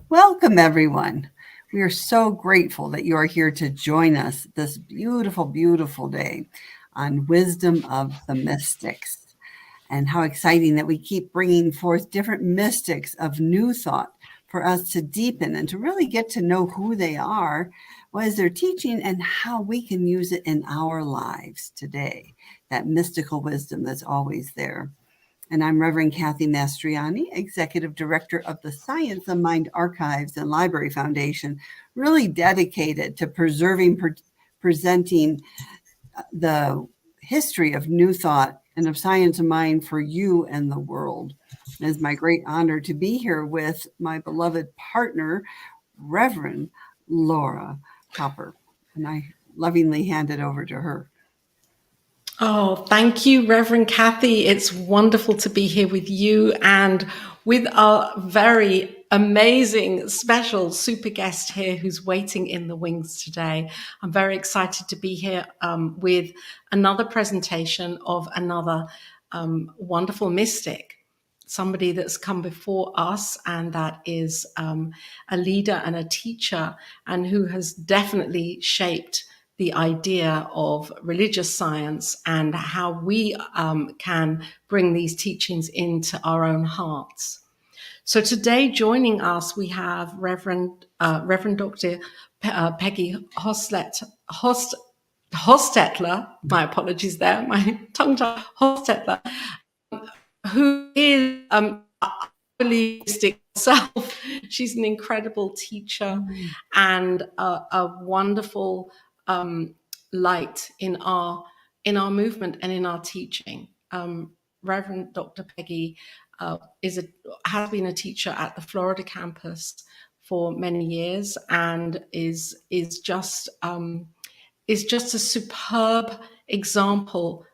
Welcome everyone. We are so grateful that you are here to join us this beautiful, beautiful day on Wisdom of the Mystics. And how exciting that we keep bringing forth different mystics of new thought for us to deepen and to really get to know who they are, what is their teaching, and how we can use it in our lives today. That mystical wisdom that's always there. And I'm Reverend Kathy Mastroianni, Executive Director of the Science of Mind Archives and Library Foundation, really dedicated to presenting the history of New Thought and of Science of Mind for you and the world. It is my great honor to be here with my beloved partner, Reverend Laura Copper, and I lovingly hand it over to her. Oh, thank you, Reverend Kathy. It's wonderful to be here with you and with our very amazing, special super guest here who's waiting in the wings today. I'm very excited to be here with another presentation of another wonderful mystic, somebody that's come before us and that is a leader and a teacher and who has definitely shaped the idea of religious science and how we can bring these teachings into our own hearts. So today joining us, we have Reverend Dr. Peggy Hostetler, my apologies there, my tongue-tied, Hostetler, who is holistic herself. She's an incredible teacher and a wonderful light in our movement and in our teaching. Reverend Dr. Peggy has been a teacher at the Florida campus for many years and is just a superb example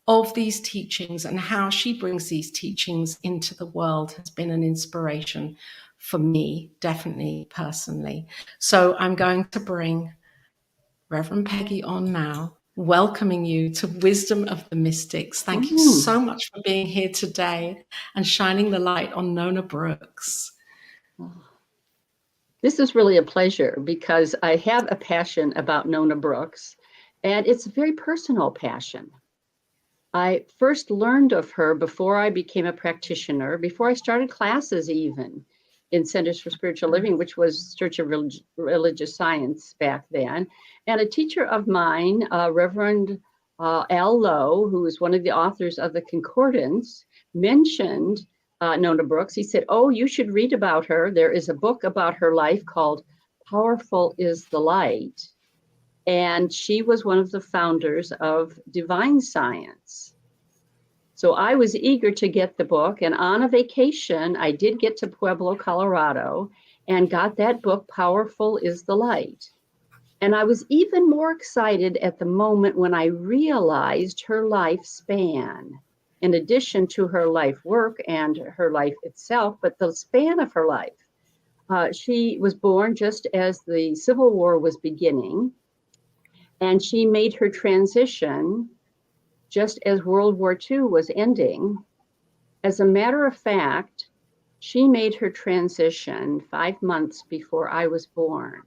of these teachings, and how she brings these teachings into the world has been an inspiration for me, definitely personally. So I'm going to bring Reverend Peggy on now, welcoming you to Wisdom of the Mystics. Thank you so much for being here today and shining the light on Nona Brooks. This is really a pleasure because I have a passion about Nona Brooks, and it's a very personal passion. I first learned of her before I became a practitioner, before I started classes even in Centers for Spiritual Living, which was Church of Religious Science back then. And a teacher of mine, Reverend Al Lowe, who is one of the authors of the Concordance, mentioned Nona Brooks. He said, "Oh, you should read about her. There is a book about her life called Powerful is the Light." And she was one of the founders of divine science. So I was eager to get the book. And on a vacation, I did get to Pueblo, Colorado, and got that book, Powerful is the Light. And I was even more excited at the moment when I realized her lifespan, in addition to her life work and her life itself, but the span of her life. She was born just as the Civil War was beginning. And she made her transition just as World War II was ending. As a matter of fact, she made her transition 5 months before I was born.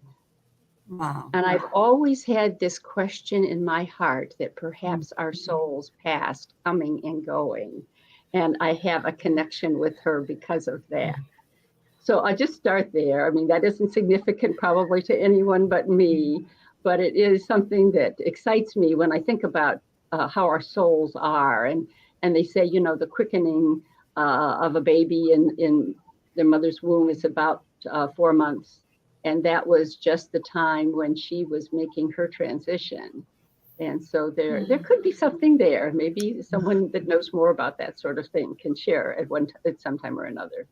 Wow. And I've always had this question in my heart that perhaps our souls passed, coming and going. And I have a connection with her because of that. So I just start there. I mean, that isn't significant probably to anyone but me. but it is something that excites me when I think about how our souls are. And they say, the quickening of a baby in their mother's womb is about 4 months. And that was just the time when she was making her transition. And so there could be something there. Maybe someone that knows more about that sort of thing can share at some time or another.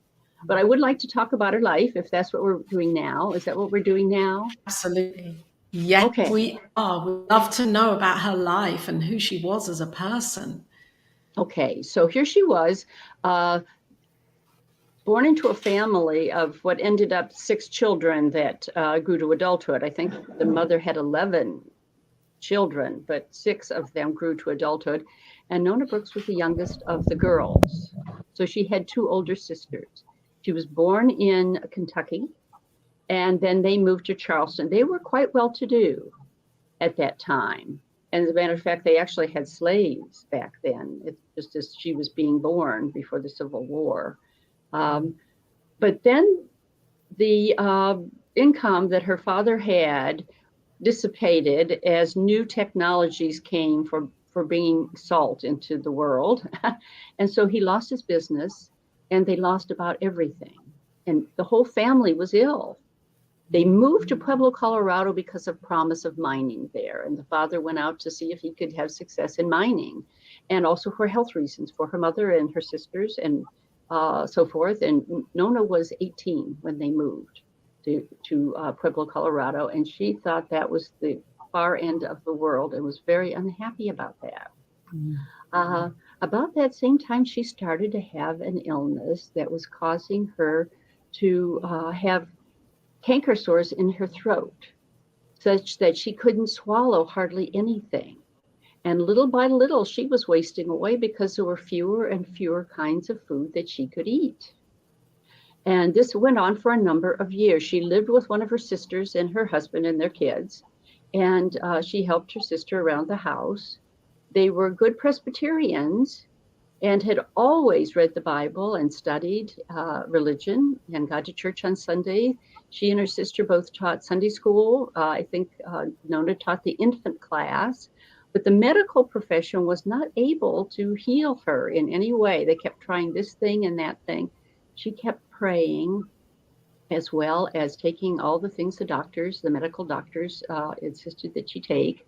But I would like to talk about her life, if that's what we're doing now. Is that what we're doing now? Absolutely. Yes, Okay. we are. We'd love to know about her life and who she was as a person. Okay, so here she was, born into a family of what ended up 6 children that grew to adulthood. I think the mother had 11 children, but 6 of them grew to adulthood. And Nona Brooks was the youngest of the girls. So she had 2 older sisters. She was born in Kentucky, and then they moved to Charleston. They were quite well-to-do at that time. And as a matter of fact, they actually had slaves back then, just as she was being born before the Civil War. But then the income that her father had dissipated as new technologies came for bringing salt into the world. And so he lost his business, and they lost about everything. And the whole family was ill. They moved to Pueblo, Colorado because of promise of mining there. And the father went out to see if he could have success in mining, and also for health reasons for her mother and her sisters and so forth. And Nona was 18 when they moved to Pueblo, Colorado. And she thought that was the far end of the world and was very unhappy about that. About that same time, she started to have an illness that was causing her to have canker sores in her throat, such that she couldn't swallow hardly anything. And little by little, she was wasting away because there were fewer and fewer kinds of food that she could eat. And this went on for a number of years. She lived with one of her sisters and her husband and their kids, and she helped her sister around the house. They were good Presbyterians and had always read the Bible and studied religion and got to church on Sunday. She and her sister both taught Sunday school. I think Nona taught the infant class, but the medical profession was not able to heal her in any way. They kept trying this thing and that thing. She kept praying, as well as taking all the things the medical doctors insisted that she take.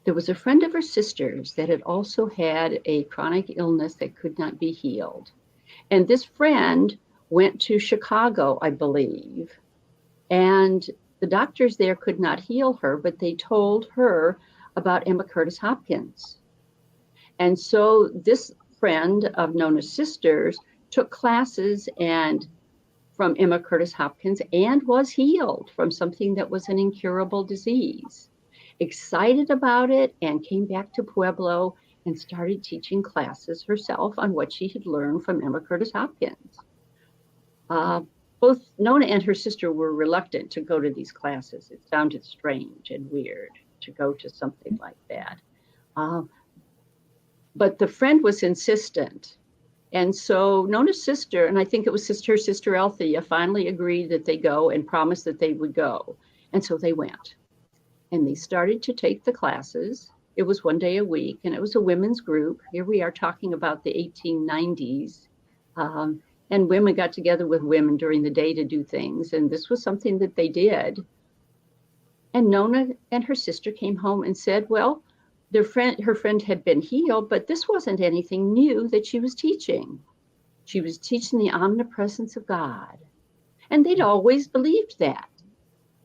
There was a friend of her sister's that had also had a chronic illness that could not be healed. And this friend went to Chicago, I believe, and the doctors there could not heal her, but they told her about Emma Curtis Hopkins. And so this friend of Nona's sisters took classes from Emma Curtis Hopkins and was healed from something that was an incurable disease. Excited about it, and came back to Pueblo and started teaching classes herself on what she had learned from Emma Curtis Hopkins. Both Nona and her sister were reluctant to go to these classes. It sounded strange and weird to go to something like that. But the friend was insistent. And so Nona's sister, and I think it was her sister Althea, finally agreed that they go and promised that they would go. And so they went. And they started to take the classes. It was 1 day a week, and it was a women's group. Here we are talking about the 1890s. And women got together with women during the day to do things. And this was something that they did. And Nona and her sister came home and said, well, her friend had been healed, but this wasn't anything new that she was teaching. She was teaching the omnipresence of God. And they'd always believed that.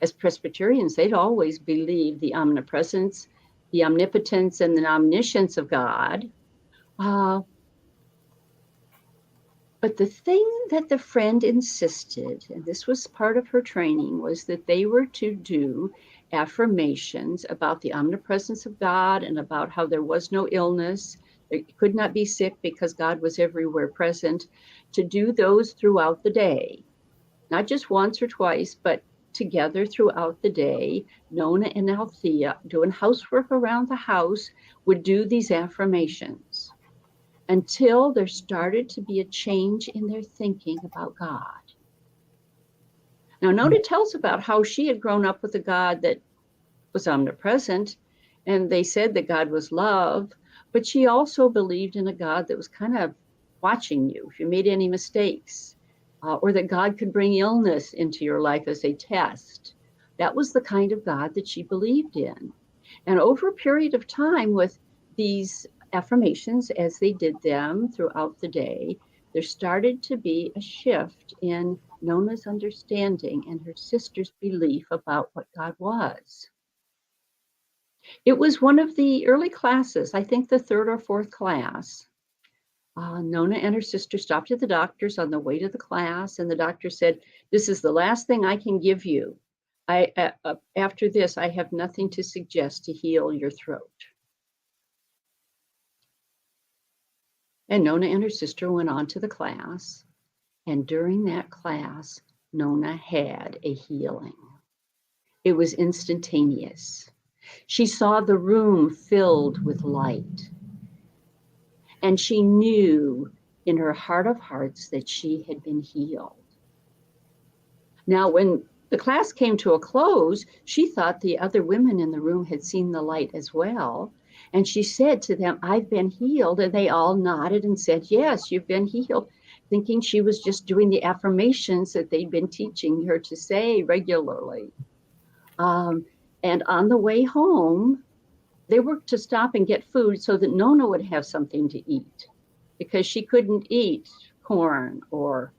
As Presbyterians, they'd always believed the omnipresence, the omnipotence, and the omniscience of God. But the thing that the friend insisted, and this was part of her training, was that they were to do affirmations about the omnipresence of God and about how there was no illness. They could not be sick because God was everywhere present. To do those throughout the day, not just once or twice, but together throughout the day. Nona and Althea, doing housework around the house, would do these affirmations until there started to be a change in their thinking about God. Now, Nona tells about how she had grown up with a God that was omnipresent, and they said that God was love, but she also believed in a God that was kind of watching you if you made any mistakes, or that God could bring illness into your life as a test. That was the kind of God that she believed in. And over a period of time, with these affirmations as they did them throughout the day, there started to be a shift in Nona's understanding and her sister's belief about what God was. It was one of the early classes, I think the third or fourth class. Nona and her sister stopped at the doctor's on the way to the class, and the doctor said, "This is the last thing I can give you. After this, I have nothing to suggest to heal your throat." And Nona and her sister went on to the class, and during that class, Nona had a healing. It was instantaneous. She saw the room filled with light. And she knew in her heart of hearts that she had been healed. Now, when the class came to a close, she thought the other women in the room had seen the light as well. And she said to them, "I've been healed." And they all nodded and said, "Yes, you've been healed," thinking she was just doing the affirmations that they'd been teaching her to say regularly. And on the way home, they were to stop and get food so that Nona would have something to eat, because she couldn't eat corn or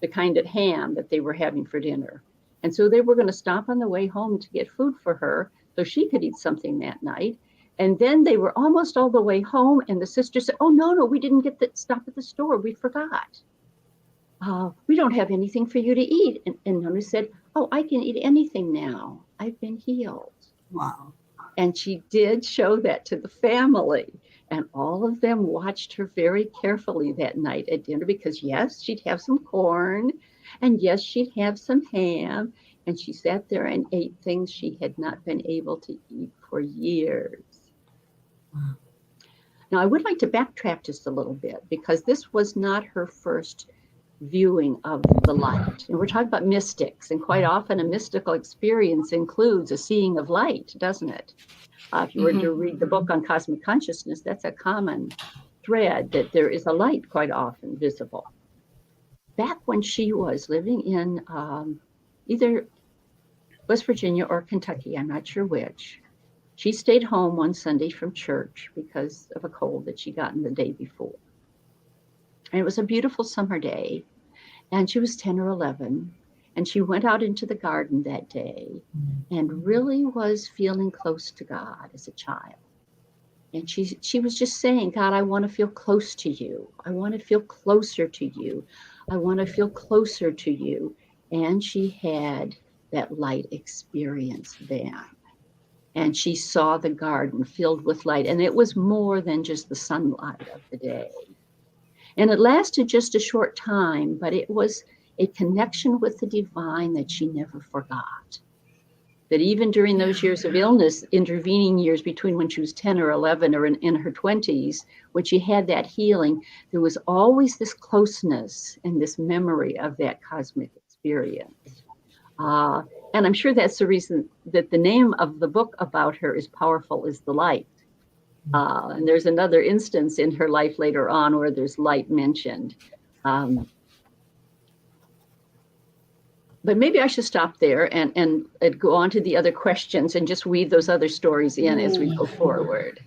the kind of ham that they were having for dinner. And so they were going to stop on the way home to get food for her so she could eat something that night. And then they were almost all the way home, and the sister said, "Oh, no, we didn't get to stop at the store. We forgot. We don't have anything for you to eat." And Nona said, "Oh, I can eat anything now. I've been healed." Wow. And she did show that to the family. And all of them watched her very carefully that night at dinner, because yes, she'd have some corn, and yes, she'd have some ham. And she sat there and ate things she had not been able to eat for years. Wow. Now, I would like to backtrack just a little bit, because this was not her first viewing of the light. And we're talking about mystics, and quite often a mystical experience includes a seeing of light, doesn't it? If you were to read the book on cosmic consciousness, that's a common thread, that there is a light quite often visible. Back when she was living in either West Virginia or Kentucky, I'm not sure which, she stayed home one Sunday from church because of a cold that she gotten the day before. And it was a beautiful summer day, and she was 10 or 11, and she went out into the garden that day and really was feeling close to God as a child. And she was just saying, "God, I want to feel close to you. I want to feel closer to you. I want to feel closer to you." And she had that light experience then. And she saw the garden filled with light, and it was more than just the sunlight of the day. And it lasted just a short time, but it was a connection with the divine that she never forgot. That even during those years of illness, intervening years between when she was 10 or 11 or in her 20s, when she had that healing, there was always this closeness and this memory of that cosmic experience. And I'm sure that's the reason that the name of the book about her is Powerful is the Light. And there's another instance in her life later on where there's light mentioned. But maybe I should stop there and go on to the other questions and just weave those other stories in as we go forward.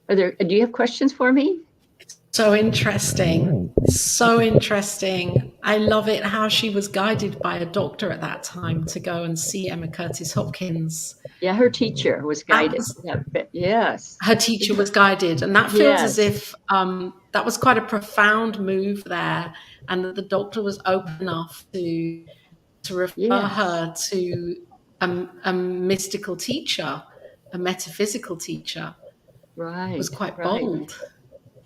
Do you have questions for me? So interesting. So interesting. I love it how she was guided by a doctor at that time to go and see Emma Curtis Hopkins. Yeah, her teacher was guided. Yes. Her teacher was guided. And that feels as Yes. if that was quite a profound move there. And that the doctor was open enough to refer her to a mystical teacher, a metaphysical teacher. Right. It was quite bold.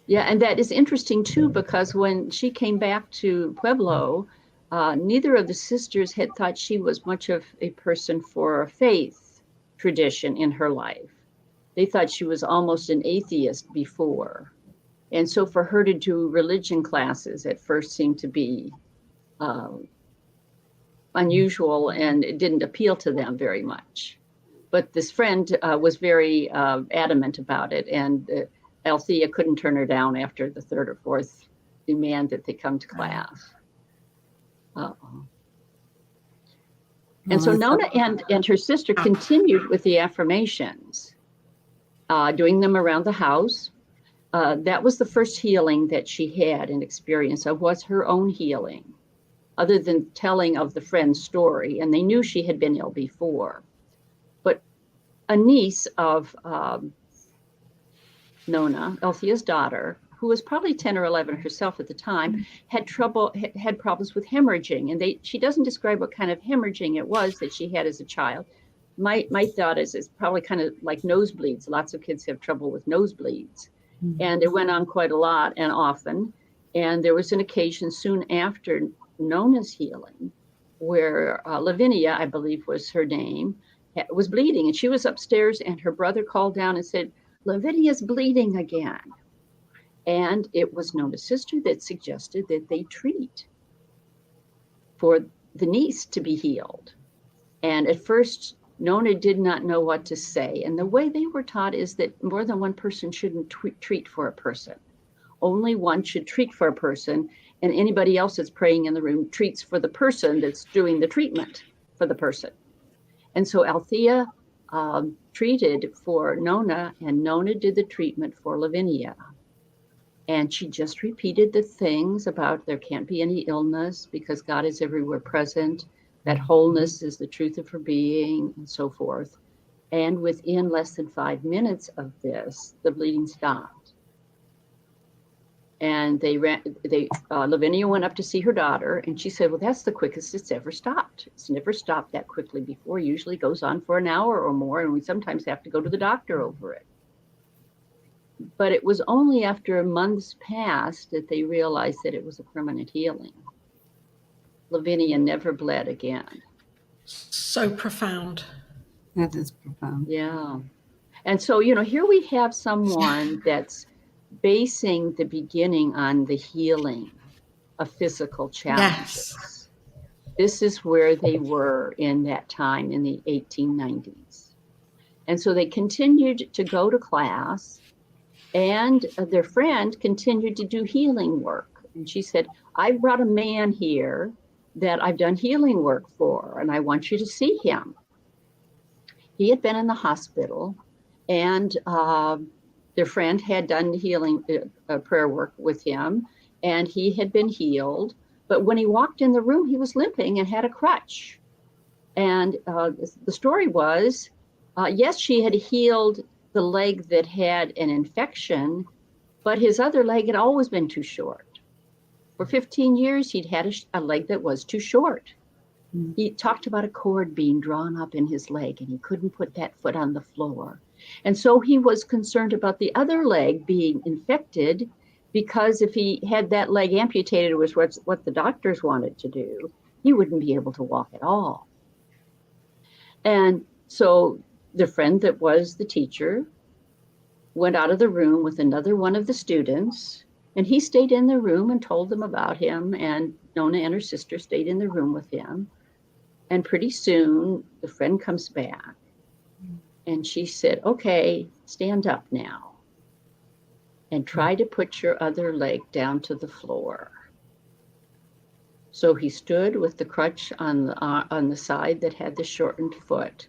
Yeah, and that is interesting too, because when she came back to Pueblo, neither of the sisters had thought she was much of a person for a faith tradition in her life. They thought she was almost an atheist before. And so for her to do religion classes at first seemed to be unusual and it didn't appeal to them very much. But this friend was very adamant about it, and Althea couldn't turn her down after the third or fourth demand that they come to class. Uh-oh. And so Nona and her sister continued with the affirmations, doing them around the house. That was the first healing that she had an experience of, was her own healing, other than telling of the friend's story. And they knew she had been ill before. But a niece of Nona, Althea's daughter, who was probably 10 or 11 herself at the time, had problems with hemorrhaging. And she doesn't describe what kind of hemorrhaging it was that she had as a child. My thought is it's probably kind of like nosebleeds. Lots of kids have trouble with nosebleeds. And it went on quite a lot and often. And there was an occasion soon after Nona's healing where Lavinia, I believe was her name, was bleeding. And she was upstairs and her brother called down and said, "Lavinia's bleeding again." And it was Nona's sister that suggested that they treat for the niece to be healed. And at first, Nona did not know what to say. And the way they were taught is that more than one person shouldn't treat for a person. Only one should treat for a person, and anybody else that's praying in the room treats for the person that's doing the treatment for the person. And so Althea treated for Nona, and Nona did the treatment for Lavinia. And she just repeated the things about there can't be any illness because God is everywhere present, that wholeness is the truth of her being, and so forth. And within less than 5 minutes of this, the bleeding stopped. And Lavinia went up to see her daughter, and she said, "Well, that's the quickest it's ever stopped. It's never stopped that quickly before. It usually goes on for an hour or more, and we sometimes have to go to the doctor over it." But it was only after months passed that they realized that it was a permanent healing. Lavinia never bled again. So profound. That is profound. Yeah. And so, here we have someone that's basing the beginning on the healing of physical challenges. Yes. This is where they were in that time in the 1890s. And so they continued to go to class, and their friend continued to do healing work. And she said, "I brought a man here that I've done healing work for, and I want you to see him." He had been in the hospital, and their friend had done healing prayer work with him, and he had been healed. But when he walked in the room, he was limping and had a crutch. And the story was, yes, she had healed the leg that had an infection, but his other leg had always been too short. For 15 years, he'd had a leg that was too short. He talked about a cord being drawn up in his leg, and he couldn't put that foot on the floor. And so he was concerned about the other leg being infected, because if he had that leg amputated, was what the doctors wanted to do, he wouldn't be able to walk at all. And so the friend that was the teacher went out of the room with another one of the students, and he stayed in the room and told them about him, and Nona and her sister stayed in the room with him. And pretty soon the friend comes back, and she said, "Okay, stand up now and try to put your other leg down to the floor." So he stood with the crutch on the side that had the shortened foot,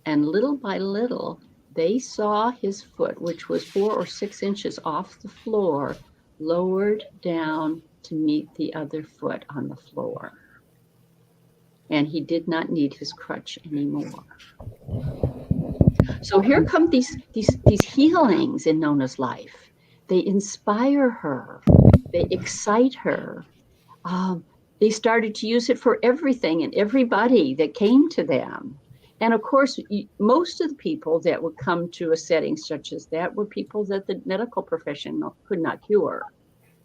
and little by little they saw his foot, which was 4 or 6 inches off the floor, lowered down to meet the other foot on the floor. And he did not need his crutch anymore. So here come these healings in Nona's life. They inspire her. They excite her. They started to use it for everything and everybody that came to them. And of course, most of the people that would come to a setting such as that were people that the medical profession could not cure.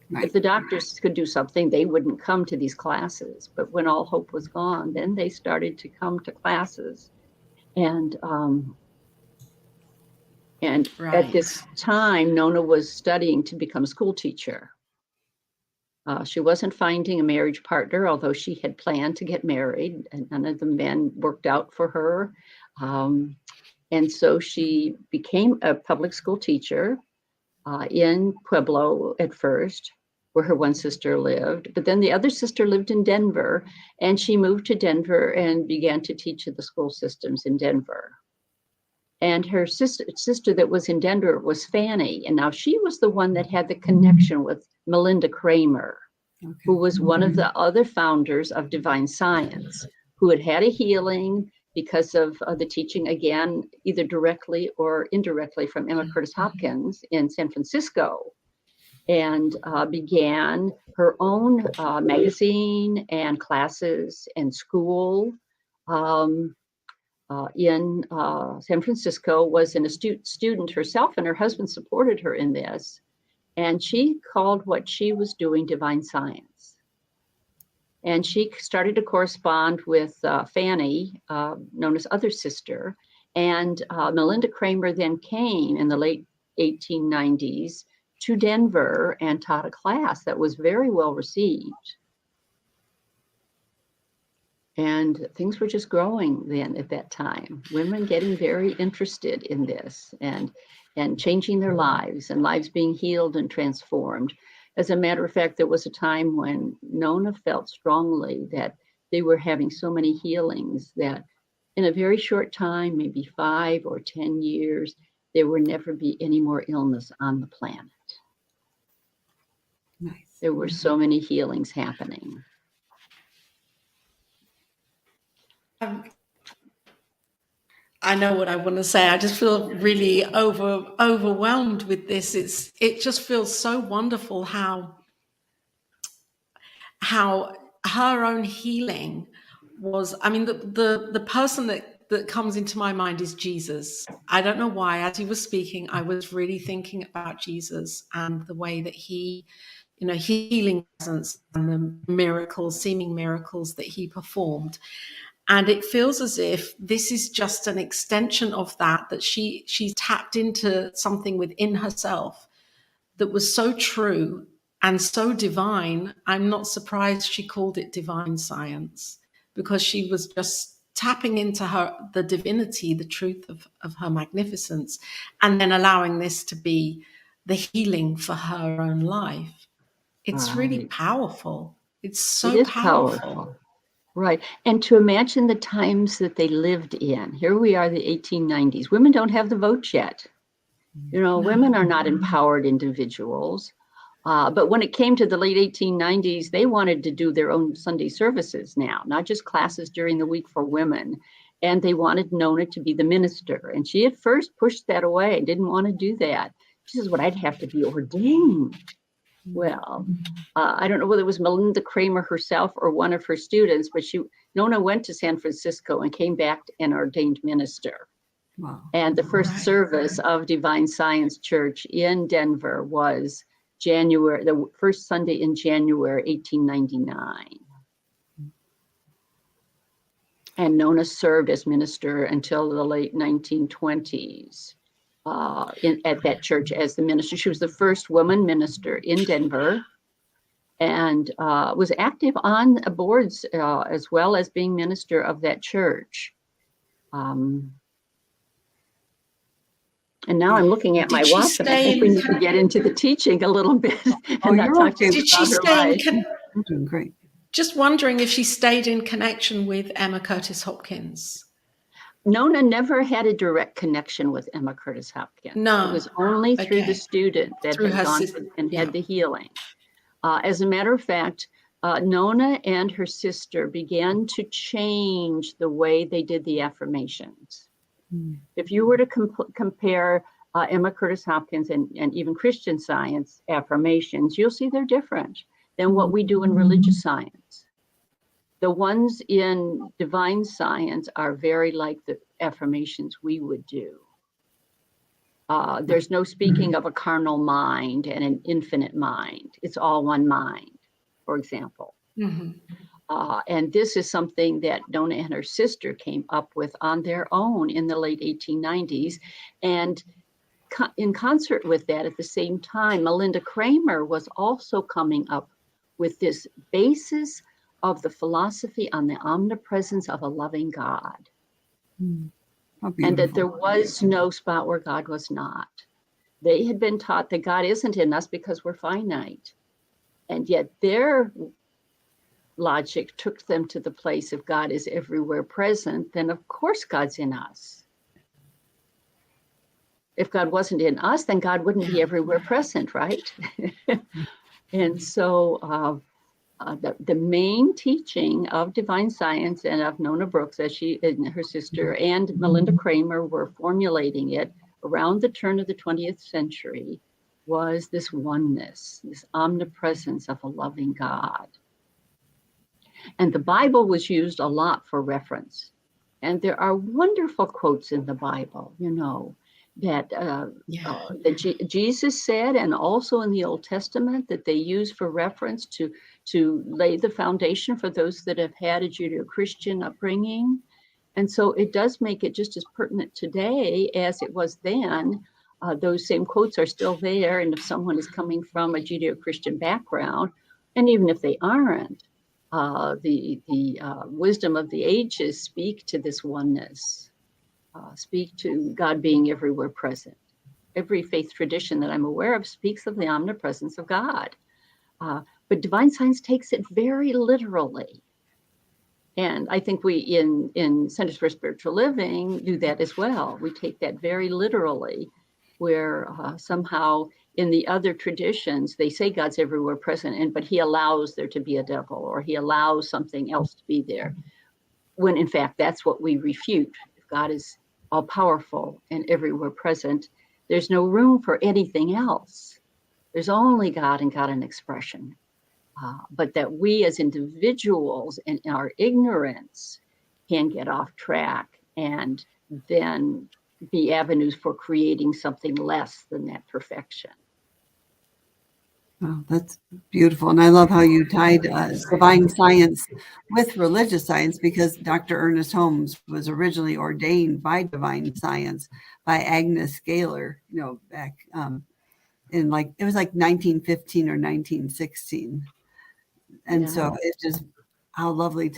Right. If the doctors could do something, they wouldn't come to these classes. But when all hope was gone, then they started to come to classes. And right. At this time, Nona was studying to become a school teacher. She wasn't finding a marriage partner, although she had planned to get married, and none of the men worked out for her. And so she became a public school teacher in Pueblo at first, where her one sister lived. But then the other sister lived in Denver, and she moved to Denver and began to teach at the school systems in Denver. And her sister that was in Denver was Fanny. And now she was the one that had the connection with Melinda Kramer, who was one of the other founders of Divine Science, who had had a healing because of the teaching, again, either directly or indirectly from Emma Curtis Hopkins in San Francisco, and began her own magazine and classes and school. In San Francisco, was an astute student herself, and her husband supported her in this. And she called what she was doing Divine Science. And she started to correspond with Fanny, Nona's other sister. And Melinda Kramer then came in the late 1890s to Denver and taught a class that was very well received. And things were just growing then at that time. Women getting very interested in this and changing their lives, and lives being healed and transformed. As a matter of fact, there was a time when Nona felt strongly that they were having so many healings that in a very short time, maybe 5 or 10 years, there would never be any more illness on the planet. Nice. There were so many healings happening. I know what I want to say. I just feel really overwhelmed with this. It just feels so wonderful how her own healing was. I mean, the person that comes into my mind is Jesus. I don't know why. As he was speaking, I was really thinking about Jesus and the way that he, healing presence and the miracles, seeming miracles that he performed. And it feels as if this is just an extension of that she's tapped into something within herself that was so true and so divine. I'm not surprised she called it divine science, because she was just tapping into the divinity, the truth of her magnificence, and then allowing this to be the healing for her own life. It's really powerful. It's so powerful. Right. And to imagine the times that they lived in. Here we are, the 1890s. Women don't have the vote yet. Women are not empowered individuals. But when it came to the late 1890s, they wanted to do their own Sunday services now, not just classes during the week for women. And they wanted Nona to be the minister. And she at first pushed that away, didn't want to do that. She says, I'd have to be ordained. Well, I don't know whether it was Melinda Kramer herself or one of her students, but Nona went to San Francisco and came back an ordained minister. Wow. And the first service of Divine Science Church in Denver was the first Sunday in January, 1899. And Nona served as minister until the late 1920s. At that church as the minister. She was the first woman minister in Denver, and was active on boards as well as being minister of that church. And now I'm looking at my watch, and I think we need to get into the teaching a little bit. Did she stay I'm doing great. Just wondering if she stayed in connection with Emma Curtis Hopkins. Nona never had a direct connection with Emma Curtis Hopkins. No. It was only through the student that had gone and had the healing. As a matter of fact, Nona and her sister began to change the way they did the affirmations. If you were to compare Emma Curtis Hopkins and even Christian Science affirmations, you'll see they're different than what we do in religious science. The ones in Divine Science are very like the affirmations we would do. There's no speaking of a carnal mind and an infinite mind. It's all one mind, for example. Mm-hmm. And this is something that Nona and her sister came up with on their own in the late 1890s. And in concert with that, at the same time, Melinda Kramer was also coming up with this basis of the philosophy on the omnipresence of a loving God. How And that beautiful. there was no spot where God was not. They had been taught that God isn't in us because we're finite. And yet their logic took them to the place if God is everywhere present, then of course God's in us. If God wasn't in us, then God wouldn't be everywhere present, right? And so the main teaching of divine science and of Nona Brooks, as she and her sister and Melinda Kramer were formulating it around the turn of the 20th century, was this oneness, this omnipresence of a loving God. And the Bible was used a lot for reference. And there are wonderful quotes in the Bible, that Jesus said, and also in the Old Testament, that they use for reference to lay the foundation for those that have had a Judeo-Christian upbringing. And so it does make it just as pertinent today as it was then. Those same quotes are still there. And if someone is coming from a Judeo-Christian background, and even if they aren't, the wisdom of the ages speak to this oneness, speak to God being everywhere present. Every faith tradition that I'm aware of speaks of the omnipresence of God. But divine science takes it very literally. And I think we in Centers for Spiritual Living do that as well. We take that very literally, where somehow in the other traditions, they say God's everywhere present, but he allows there to be a devil, or he allows something else to be there, when in fact, that's what we refute. If God is all powerful and everywhere present, there's no room for anything else. There's only God and God in expression. But that we as individuals in our ignorance can get off track and then be avenues for creating something less than that perfection. Oh, that's beautiful. And I love how you tied divine science with religious science, because Dr. Ernest Holmes was originally ordained by divine science by Agnes Gaylor, back in it was like 1915 or 1916. And so it's just how lovely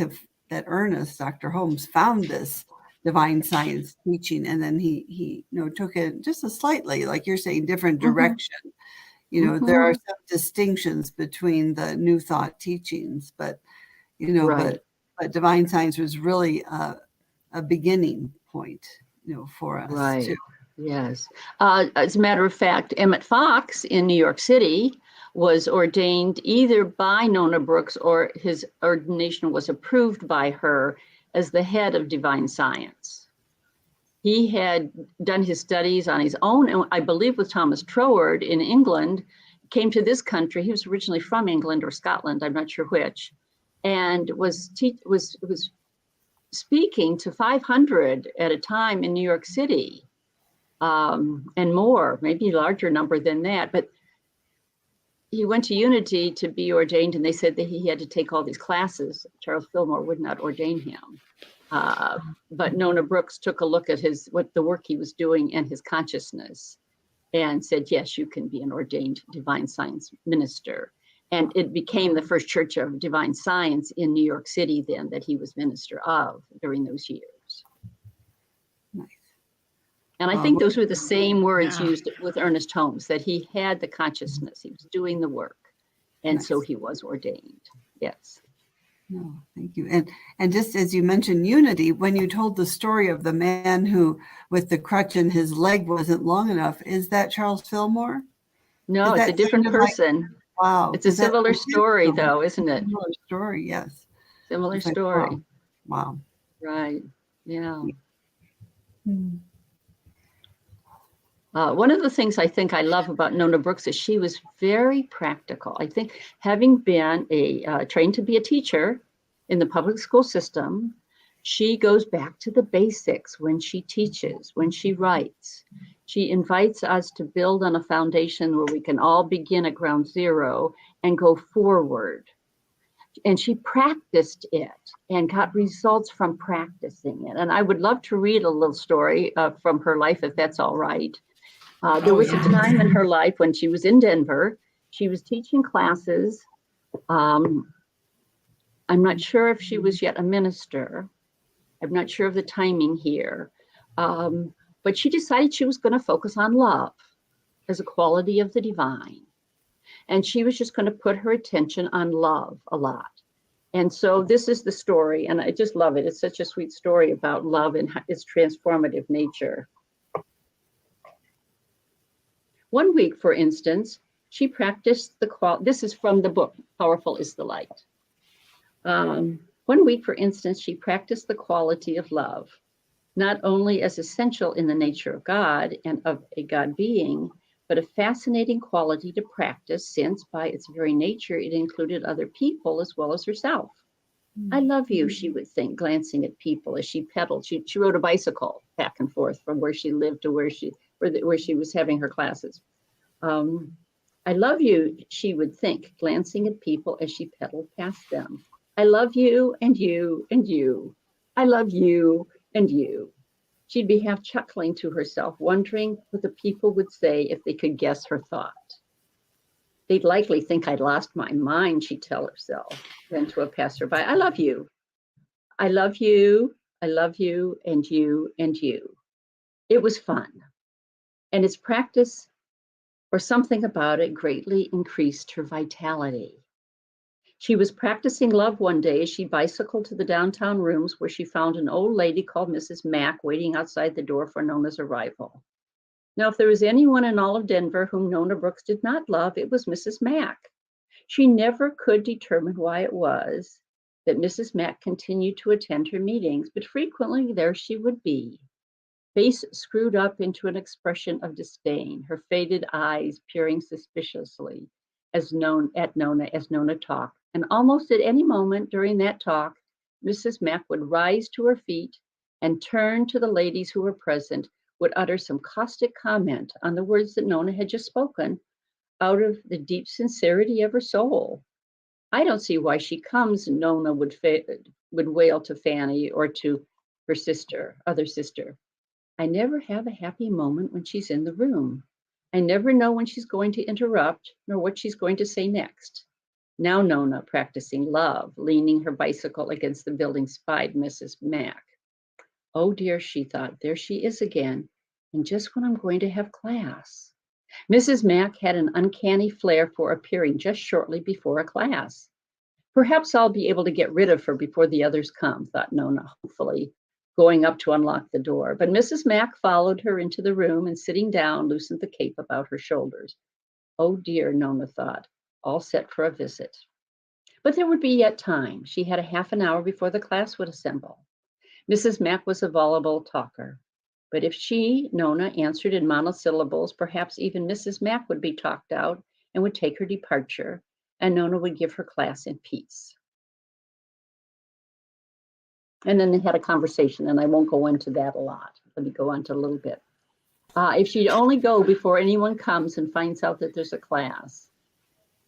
that Ernest, Dr. Holmes, found this divine science teaching. And then he took it just a slightly, like you're saying, different direction. There are some distinctions between the New Thought teachings, but right. but divine science was really a beginning point, for us, right. too. Yes. As a matter of fact, Emmett Fox in New York City was ordained either by Nona Brooks, or his ordination was approved by her as the head of divine science. He had done his studies on his own, and I believe with Thomas Troward in England, came to this country. He was originally from England or Scotland, I'm not sure which, and was speaking to 500 at a time in New York City, and more, maybe a larger number than that. But he went to Unity to be ordained, and they said that he had to take all these classes. Charles Fillmore would not ordain him. But Nona Brooks took a look at the work he was doing and his consciousness, and said, yes, you can be an ordained divine science minister. And it became the first church of divine science in New York City then that he was minister of during those years. Nice. And I think those were the same words used with Ernest Holmes, that he had the consciousness, he was doing the work, and so he was ordained. Yes. No, thank you. And just as you mentioned Unity, when you told the story of the man who, with the crutch and his leg wasn't long enough, is that Charles Fillmore? No, it's a different person. Wow. It's a similar story, though, isn't it? Similar story, yes. Similar story. Wow. Right. Yeah. One of the things I think I love about Nona Brooks is she was very practical. I think, having been trained to be a teacher in the public school system, she goes back to the basics when she teaches, when she writes. She invites us to build on a foundation where we can all begin at ground zero and go forward. And she practiced it and got results from practicing it. And I would love to read a little story from her life, if that's all right. There was a time in her life when she was in Denver. She was teaching classes I'm not sure if she was yet a minister. I'm not sure of the timing here. But she decided she was going to focus on love as a quality of the divine. And she was just going to put her attention on love a lot. And so this is the story, and I just love it. It's such a sweet story about love and its transformative nature. One week, for instance, she practiced this is from the book, Powerful is the Light. One week, for instance, she practiced the quality of love, not only as essential in the nature of God and of a God being, but a fascinating quality to practice since by its very nature, it included other people as well as herself. I love you, she would think, glancing at people as she pedaled. She rode a bicycle back and forth from where she lived to where she was having her classes. I love you, she would think, glancing at people as she pedaled past them. I love you and you and you. I love you and you. She'd be half chuckling to herself, wondering what the people would say if they could guess her thought. They'd likely think I'd lost my mind, she'd tell herself. Then to a passerby, I love you. I love you. I love you and you and you. It was fun. And its practice or something about it greatly increased her vitality. She was practicing love one day as she bicycled to the downtown rooms where she found an old lady called Mrs. Mack waiting outside the door for Nona's arrival. Now, if there was anyone in all of Denver whom Nona Brooks did not love, it was Mrs. Mack. She never could determine why it was that Mrs. Mack continued to attend her meetings, but frequently there she would be, face screwed up into an expression of disdain, her faded eyes peering suspiciously at Nona as Nona talked. And almost at any moment during that talk, Mrs. Mack would rise to her feet and turn to the ladies who were present, would utter some caustic comment on the words that Nona had just spoken out of the deep sincerity of her soul. I don't see why she comes, Nona would wail to Fanny or to her other sister. I never have a happy moment when she's in the room. I never know when she's going to interrupt nor what she's going to say next. Now Nona, practicing love, leaning her bicycle against the building, spied Mrs. Mack. Oh dear, she thought, there she is again, and just when I'm going to have class. Mrs. Mack had an uncanny flair for appearing just shortly before a class. Perhaps I'll be able to get rid of her before the others come, thought Nona, hopefully, going up to unlock the door. But Mrs. Mack followed her into the room and sitting down, loosened the cape about her shoulders. Oh dear, Nona thought, all set for a visit. But there would be yet time. She had a half an hour before the class would assemble. Mrs. Mack was a voluble talker. But if she, Nona, answered in monosyllables, perhaps even Mrs. Mack would be talked out and would take her departure, and Nona would give her class in peace. And then they had a conversation, and I won't go into that a lot. Let me go on to a little bit. If she'd only go before anyone comes and finds out that there's a class.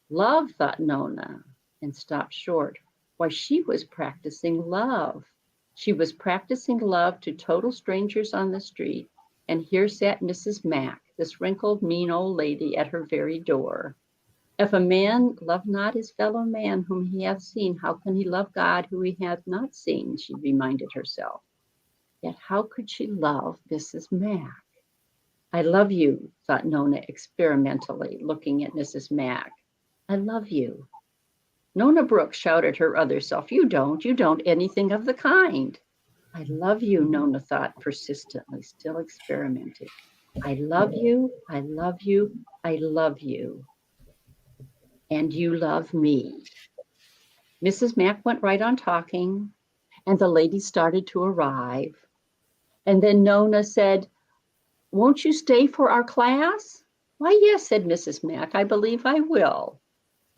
Love, thought Nona, and stopped short. Why, she was practicing love. She was practicing love to total strangers on the street, and here sat Mrs. Mack, this wrinkled, mean old lady at her very door. If a man love not his fellow man whom he hath seen, how can he love God who he hath not seen, she reminded herself. Yet how could she love Mrs. Mack? I love you, thought Nona experimentally, looking at Mrs. Mack. I love you. Nona Brooks shouted her other self, you don't anything of the kind. I love you, Nona thought persistently, still experimenting. I love you, I love you, I love you. And you love me. Mrs. Mack went right on talking, and the ladies started to arrive. And then Nona said, won't you stay for our class? Why, yes, said Mrs. Mack, I believe I will.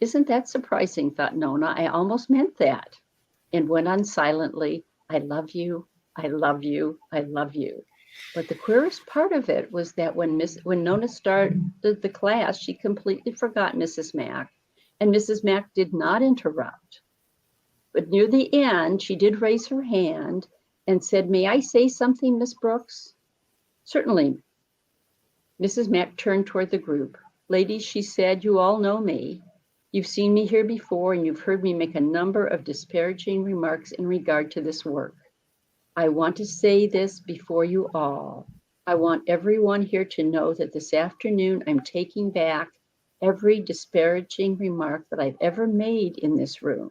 Isn't that surprising, thought Nona. I almost meant that. And went on silently, I love you, I love you, I love you. But the queerest part of it was that when Nona started the class, she completely forgot Mrs. Mack, and Mrs. Mack did not interrupt. But near the end, she did raise her hand and said, may I say something, Miss Brooks? Certainly. Mrs. Mack turned toward the group. Ladies, she said, you all know me. You've seen me here before, and you've heard me make a number of disparaging remarks in regard to this work. I want to say this before you all. I want everyone here to know that this afternoon I'm taking back every disparaging remark that I've ever made in this room.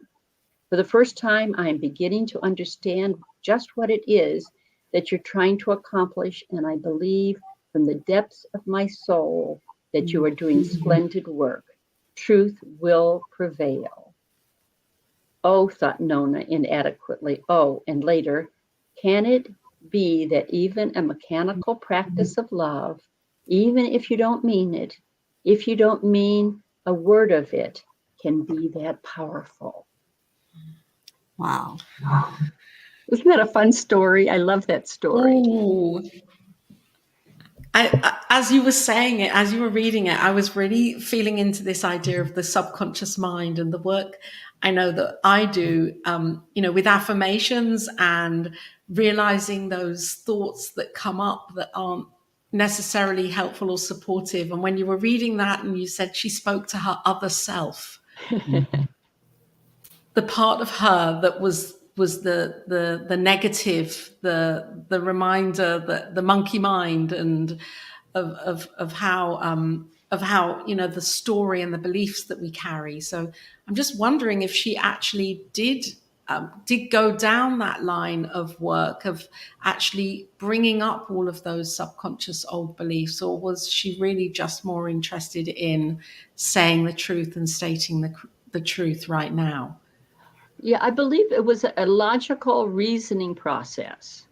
For the first time, I am beginning to understand just what it is that you're trying to accomplish, and I believe from the depths of my soul that you are doing splendid work. Truth will prevail. Oh, thought Nona inadequately. Oh, and later, can it be that even a mechanical practice of love, even if you don't mean it, if you don't mean a word of it, can be that powerful? Wow. Isn't that a fun story? I love that story. Ooh. As you were saying it, as you were reading it, I was really feeling into this idea of the subconscious mind and the work I know that I do, with affirmations and realizing those thoughts that come up that aren't necessarily helpful or supportive. And when you were reading that and you said she spoke to her other self, the part of her that was the negative, the reminder, the monkey mind, and of how the story and the beliefs that we carry. So I'm just wondering if she actually did go down that line of work of actually bringing up all of those subconscious old beliefs, or was she really just more interested in saying the truth and stating the truth right now? Yeah, I believe it was a logical reasoning process.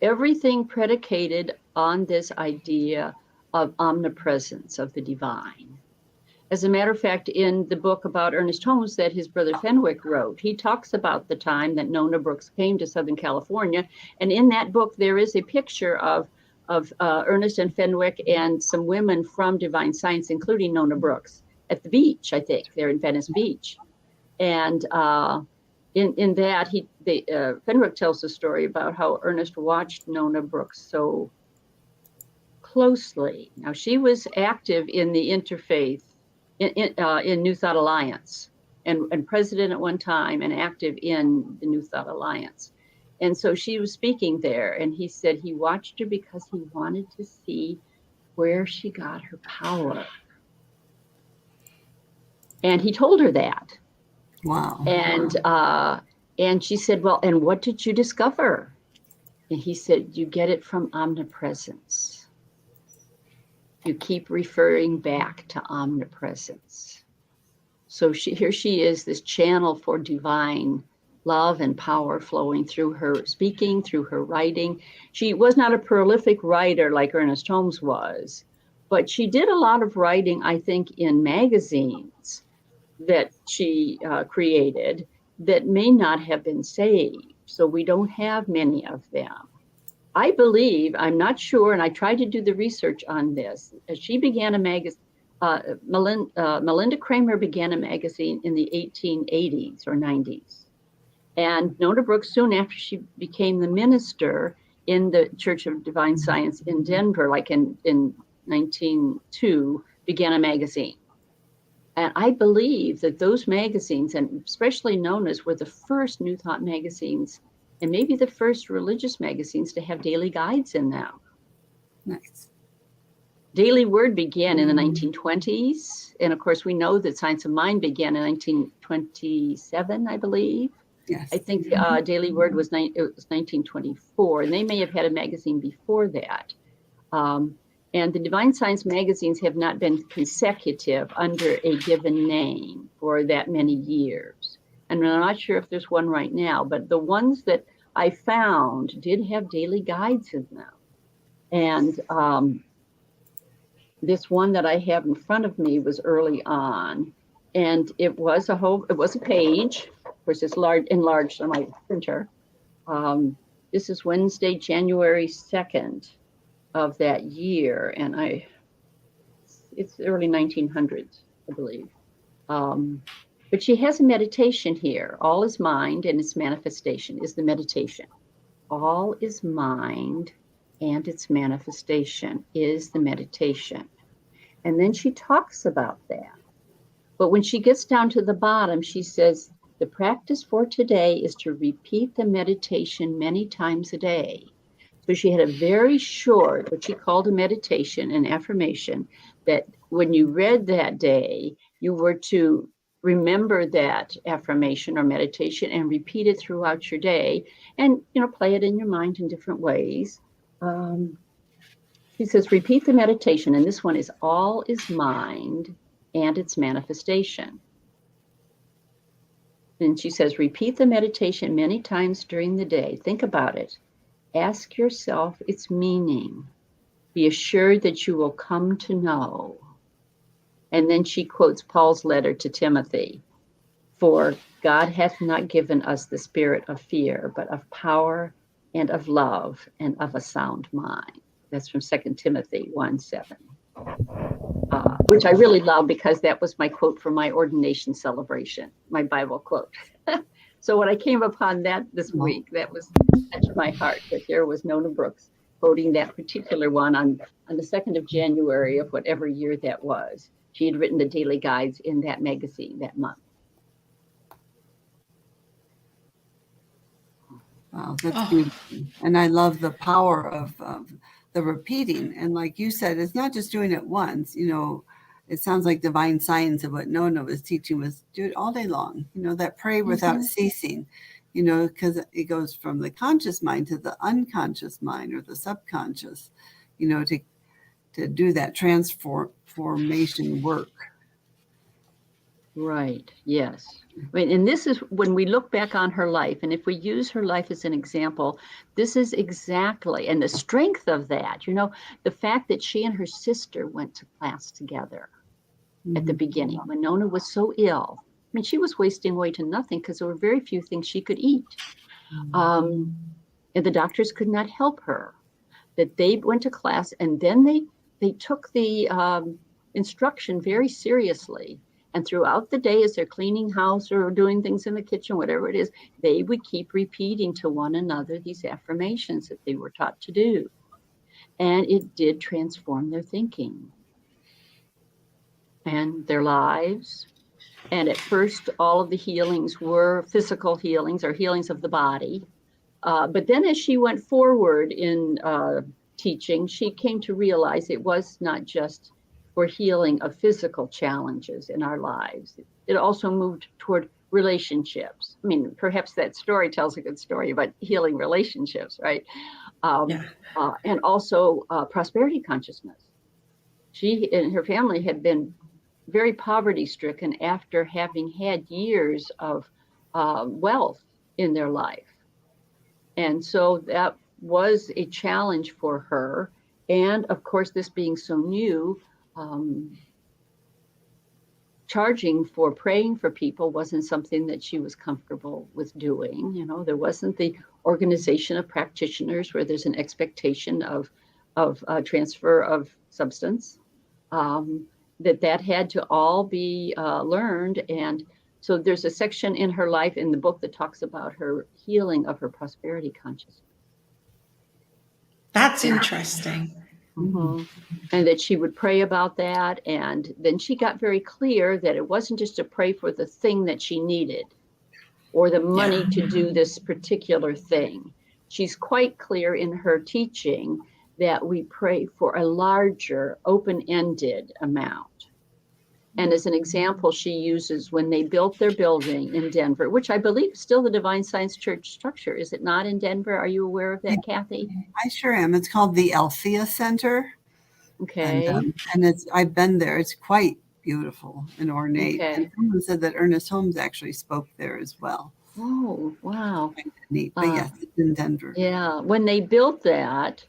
Everything predicated on this idea of omnipresence of the divine. As a matter of fact, in the book about Ernest Holmes that his brother Fenwick wrote, he talks about the time that Nona Brooks came to Southern California. And in that book, there is a picture of Ernest and Fenwick and some women from Divine Science, including Nona Brooks, at the beach, I think. They're in Venice Beach. And in that, Fenwick tells the story about how Ernest watched Nona Brooks so closely. Now, she was active in the interfaith, in New Thought Alliance, and president at one time, and active in the New Thought Alliance. And so she was speaking there, and he said he watched her because he wanted to see where she got her power. And he told her that. Wow. And she said, well, and what did you discover? And he said, you get it from omnipresence. You keep referring back to omnipresence. So here she is, this channel for divine love and power flowing through her speaking, through her writing. She was not a prolific writer like Ernest Holmes was, but she did a lot of writing, I think, in magazines that she created that may not have been saved. So we don't have many of them. I believe, I'm not sure, and I tried to do the research on this. She began a magazine, Melinda Kramer began a magazine in the 1880s or 90s. And Nona Brooks, soon after she became the minister in the Church of Divine Science in Denver, like in 1902, began a magazine. And I believe that those magazines, and especially Nona's, were the first New Thought magazines, and maybe the first religious magazines to have daily guides in them. Nice. Daily Word began in the 1920s. And of course, we know that Science of Mind began in 1927, I believe. Yes. I think Daily Word was 1924, and they may have had a magazine before that. And the Divine Science magazines have not been consecutive under a given name for that many years. And I'm not sure if there's one right now, but the ones that I found did have daily guides in them. And this one that I have in front of me was early on, and it was a page. Of course, it's enlarged on my printer. This is Wednesday, January 2nd. Of that year, and it's early 1900s, I believe. But she has a meditation here. All is mind and its manifestation is the meditation. All is mind and its manifestation is the meditation. And then she talks about that. But when she gets down to the bottom, she says, the practice for today is to repeat the meditation many times a day. So she had a very short, what she called a meditation, an affirmation, that when you read that day, you were to remember that affirmation or meditation and repeat it throughout your day, and play it in your mind in different ways. She says, repeat the meditation, and this one is all is mind and its manifestation. And she says, repeat the meditation many times during the day. Think about it. Ask yourself its meaning. Be assured that you will come to know. And then she quotes Paul's letter to Timothy. For God hath not given us the spirit of fear, but of power and of love and of a sound mind. That's from 2 Timothy 1:7. Which I really love because that was my quote for my ordination celebration, my Bible quote. So when I came upon that this week, that was touched my heart. But here was Nona Brooks quoting that particular one on the 2nd of January of whatever year that was. She had written the daily guides in that magazine that month. Wow, that's beautiful. And I love the power of the repeating. And like you said, it's not just doing it once. It sounds like divine science of what Nona was teaching was do it all day long. That pray without ceasing, because it goes from the conscious mind to the unconscious mind or the subconscious, to do that transformation work. Right. Yes. And this is when we look back on her life, and if we use her life as an example, this is exactly, and the strength of that, the fact that she and her sister went to class together at the beginning when Nona was so ill. I mean, she was wasting away to nothing because there were very few things she could eat. And the doctors could not help her. That they went to class, and then they took the instruction very seriously. And throughout the day, as they're cleaning house or doing things in the kitchen, whatever it is, they would keep repeating to one another these affirmations that they were taught to do. And it did transform their thinking and their lives. And at first, all of the healings were physical healings or healings of the body. But then as she went forward in teaching, she came to realize it was not just for healing of physical challenges in our lives. It also moved toward relationships. I mean, perhaps that story tells a good story about healing relationships, right? And also prosperity consciousness. She and her family had been very poverty stricken after having had years of wealth in their life. And so that was a challenge for her. And of course, this being so new, charging for praying for people wasn't something that she was comfortable with doing. There wasn't the organization of practitioners where there's an expectation of transfer of substance, that had to all be learned. And so there's a section in her life in the book that talks about her healing of her prosperity consciousness. That's interesting. Mm-hmm. And that she would pray about that. And then she got very clear that it wasn't just to pray for the thing that she needed or the money to do this particular thing. She's quite clear in her teaching that we pray for a larger open-ended amount. And as an example, she uses when they built their building in Denver, which I believe is still the Divine Science Church structure. Is it not in Denver? Are you aware of that, Kathy? I sure am. It's called the Althea Center. Okay. And I've been there. It's quite beautiful and ornate. Okay. And someone said that Ernest Holmes actually spoke there as well. Oh, wow. Neat. But yes, it's in Denver. Yeah. When they built that,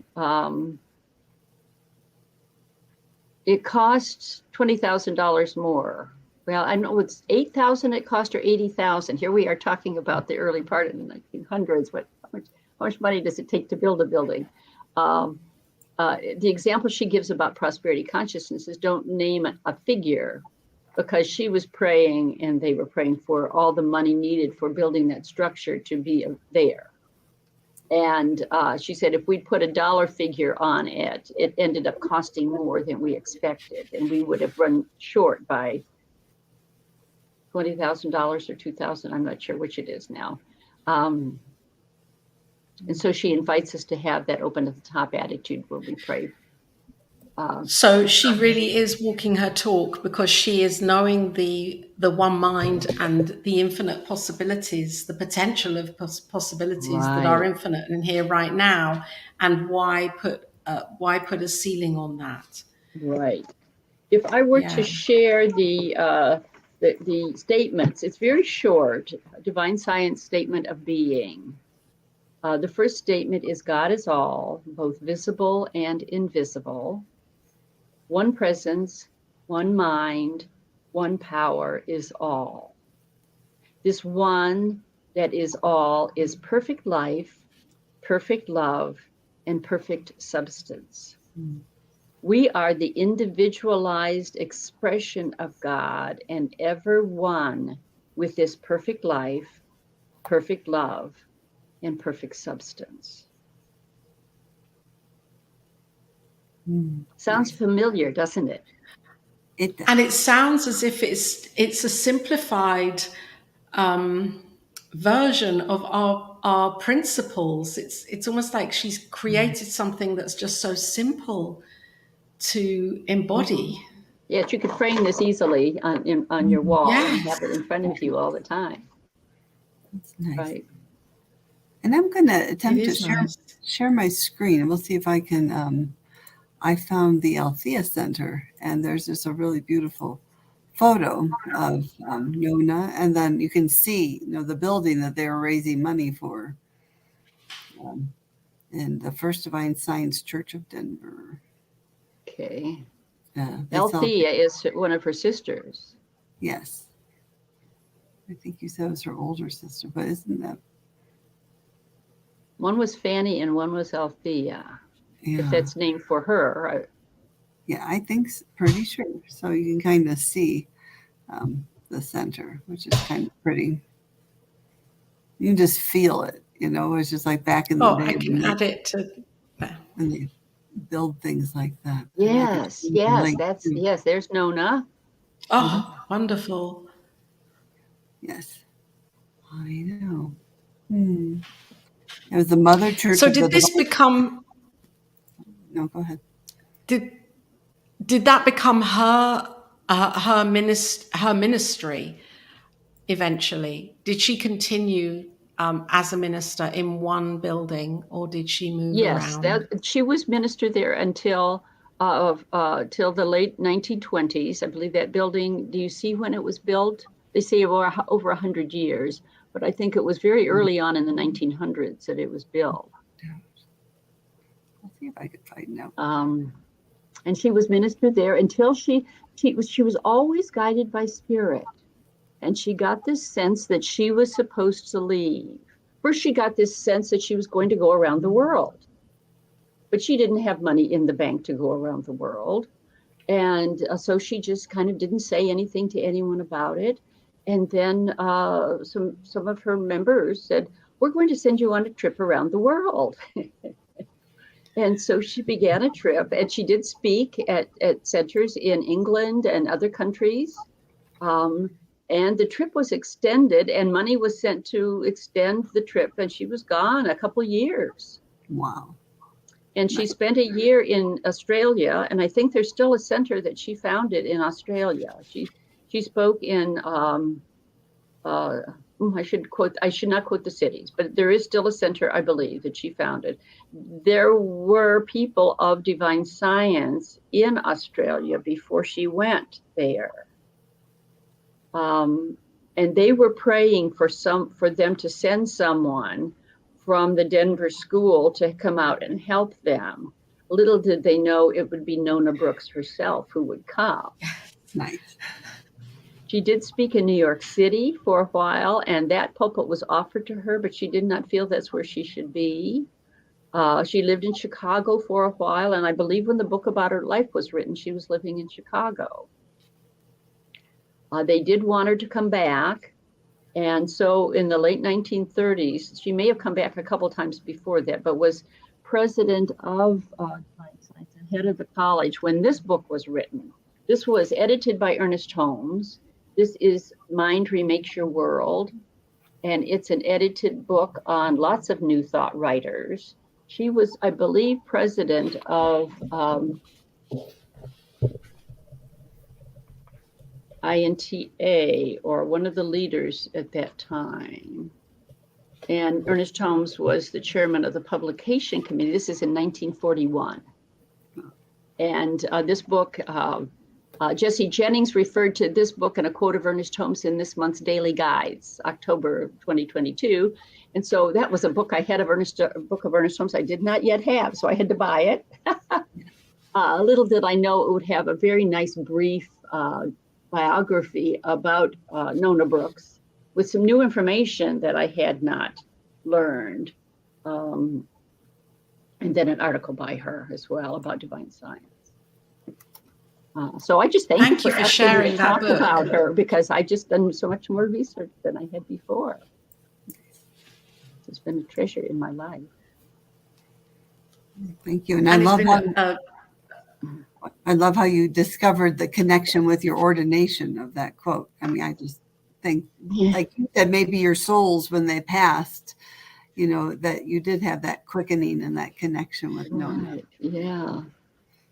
it cost $20,000 more. Well, I know it's $8,000 it cost or $80,000. Here we are talking about the early part of the 1900s. How much money does it take to build a building? The example she gives about prosperity consciousness is don't name a figure, because she was praying and they were praying for all the money needed for building that structure to be there. And she said, if we put a dollar figure on it, it ended up costing more than we expected. And we would have run short by $20,000 or $2,000. I'm not sure which it is now. And so she invites us to have that open at the top attitude where we pray. So she really is walking her talk, because she is knowing the one mind and the infinite possibilities, the potential of possibilities that are infinite and here right now. And why put a ceiling on that? Right. If I were to share the statements, it's very short. Divine Science Statement of Being. The first statement is God is all, both visible and invisible. One presence, one mind, one power is all. This one that is all is perfect life, perfect love, and perfect substance. We are the individualized expression of God, and ever one with this perfect life, perfect love, and perfect substance. Sounds familiar, doesn't it? And it sounds as if it's a simplified version of our principles. It's almost like she's created something that's just so simple to embody. Yes, you could frame this easily on your wall and have it in front of you all the time. That's nice. Right. And I'm going to attempt to share my screen, and we'll see if I can. I found the Althea Center, and there's just a really beautiful photo of Nona, and then you can see, the building that they were raising money for, in the First Divine Science Church of Denver. Okay. Althea is one of her sisters. Yes. I think you said it was her older sister, but isn't that? One was Fanny and one was Althea. Yeah. If that's named for her. Yeah, I think pretty sure. So you can kind of see the center, which is kind of pretty. You can just feel it, it's just like back in the day. I can add it to that. And they build things like that. Yes, there's Nona. Oh, wonderful. Yes. I know. It was the mother church. So did this become... No, go ahead. Did that become her ministry eventually? Did she continue as a minister in one building, or did she move around? Yes, she was minister there until till the late 1920s. I believe that building, do you see when it was built? They say over 100 years, but I think it was very early on in the 1900s that it was built. I'll see if I can find out. And she was minister there until she was always guided by spirit. And she got this sense that she was supposed to leave. First, she got this sense that she was going to go around the world. But she didn't have money in the bank to go around the world. And so she just kind of didn't say anything to anyone about it. And then some of her members said, we're going to send you on a trip around the world. And so she began a trip, and she did speak at centers in England and other countries. And the trip was extended, and money was sent to extend the trip, and she was gone a couple years. Wow. And she spent a year in Australia, and I think there's still a center that she founded in Australia. She spoke in I should not quote the cities, but there is still a center, I believe, that she founded. There were people of divine science in Australia before she went there. And they were praying for them to send someone from the Denver school to come out and help them. Little did they know it would be Nona Brooks herself who would come. Nice. She did speak in New York City for a while, and that pulpit was offered to her, but she did not feel that's where she should be. She lived in Chicago for a while, and I believe when the book about her life was written, she was living in Chicago. They did want her to come back, and so in the late 1930s, she may have come back a couple times before that, but was president of science and head of the college when this book was written. This was edited by Ernest Holmes. This is Mind Remakes Your World, and it's an edited book on lots of New Thought writers. She was, I believe, president of INTA, or one of the leaders at that time. And Ernest Holmes was the chairman of the publication committee. This is in 1941. And this book, Jesse Jennings referred to this book in a quote of Ernest Holmes in this month's Daily Guides, October 2022. And so that was a book I had of book of Ernest Holmes I did not yet have, so I had to buy it. Little did I know it would have a very nice brief biography about Nona Brooks with some new information that I had not learned. And then an article by her as well about divine science. So I just thank you for sharing that book about her, because I just done so much more research than I had before. It's been a treasure in my life. Thank you. And I love how you discovered the connection with your ordination of that quote. I mean, I just think, like you said, maybe your souls, when they passed, you know, that you did have that quickening and that connection with Nona. Right.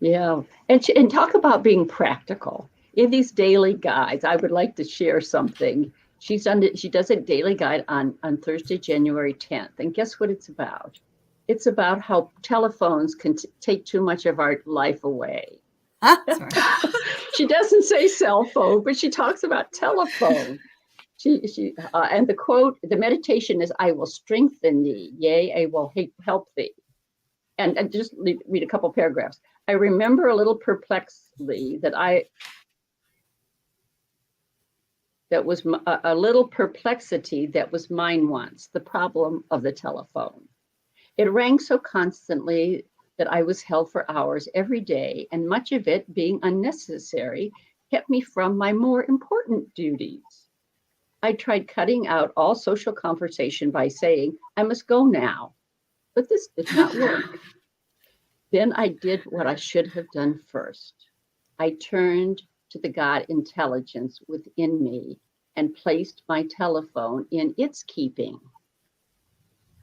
Yeah. And talk about being practical. In these daily guides, I would like to share something. She does a daily guide on Thursday, January 10th. And guess what it's about? It's about how telephones can take too much of our life away. She doesn't say cell phone, but she talks about telephone. And the quote, the meditation is, "I will strengthen thee, yea, I will help thee." And just read a couple paragraphs. "I remember a little perplexedly that was a little perplexity that was mine once, the problem of the telephone. It rang so constantly that I was held for hours every day, and much of it, being unnecessary, kept me from my more important duties. I tried cutting out all social conversation by saying, 'I must go now,' but this did not work. Then I did what I should have done first. I turned to the God intelligence within me and placed my telephone in its keeping.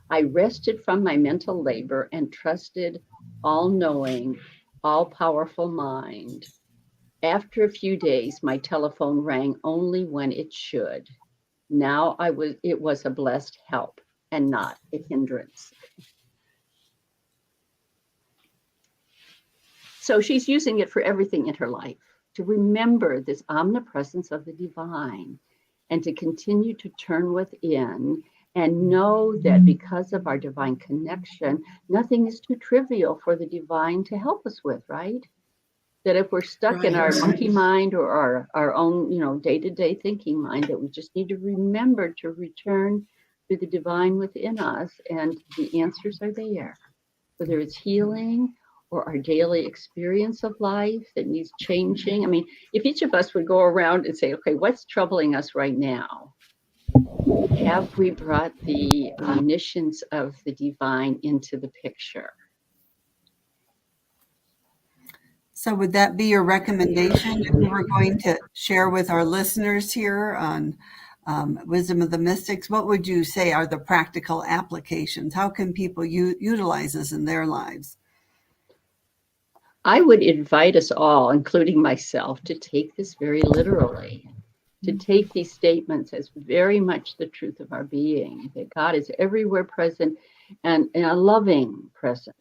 I rested from my mental labor and trusted all-knowing, all-powerful mind. After a few days, my telephone rang only when it should. Now it was a blessed help and not a hindrance." So she's using it for everything in her life, to remember this omnipresence of the divine and to continue to turn within and know that because of our divine connection, nothing is too trivial for the divine to help us with, right? That if we're stuck in our monkey mind or our own, day-to-day thinking mind, that we just need to remember to return to the divine within us, and the answers are there. Whether it's healing or our daily experience of life that needs changing. I mean, if each of us would go around and say, okay, what's troubling us right now? Have we brought the omniscience of the divine into the picture? So would that be your recommendation if you were going to share with our listeners here on Wisdom of the Mystics? What would you say are the practical applications? How can people utilize this in their lives? I would invite us all, including myself, to take this very literally, to take these statements as very much the truth of our being, that God is everywhere present and a loving presence.